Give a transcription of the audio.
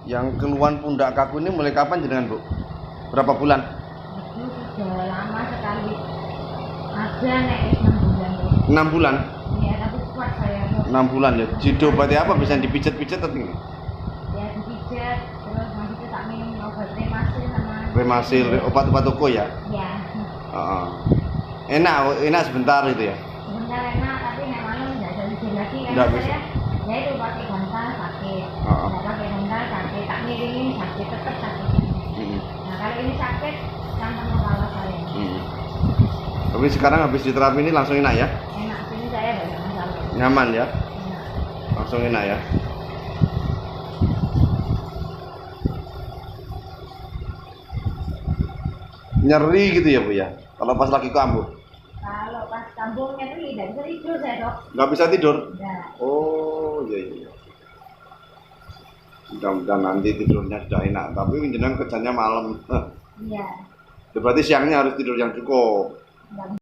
Yang keluhan pundak kaku ini mulai kapan jenengan, Bu? Berapa bulan? Itu sudah lama sekali. Ada nek 6 bulan. 6 bulan? Iya, tapi kuat saya. 6 bulan ya. Diobati apa? Bisa dipijat-pijat atau gimana? Ya dipijat, terus masih tak minum obat remasil sama Remasil, obat-obat toko ya? ya. Enak sebentar itu ya? Sebentar enak, tapi nek malam enggak ada izin lagi kan. Nggak bisa. Ya itu pakai bantal sakit. Nggak pakai bantal sakit, tak miringin sakit, tetap sakit. Nah kalau ini sakit, langsung kepala saya. Tapi sekarang habis diterapi ini langsung enak ya? Enak, sini saya banyak masalah. Nyaman ya? Enak. Langsung enak ya? Nyeri gitu ya Bu ya? Kalau pas lagi kambuh? Kalau pas kampungnya tuh tidak bisa tidur saya, Dok. Nggak bisa tidur? Enggak. Oh iya. Mudah-mudahan nanti tidurnya sudah enak. Tapi jenengan kerjanya malam. Iya. Berarti siangnya harus tidur yang cukup. Enggak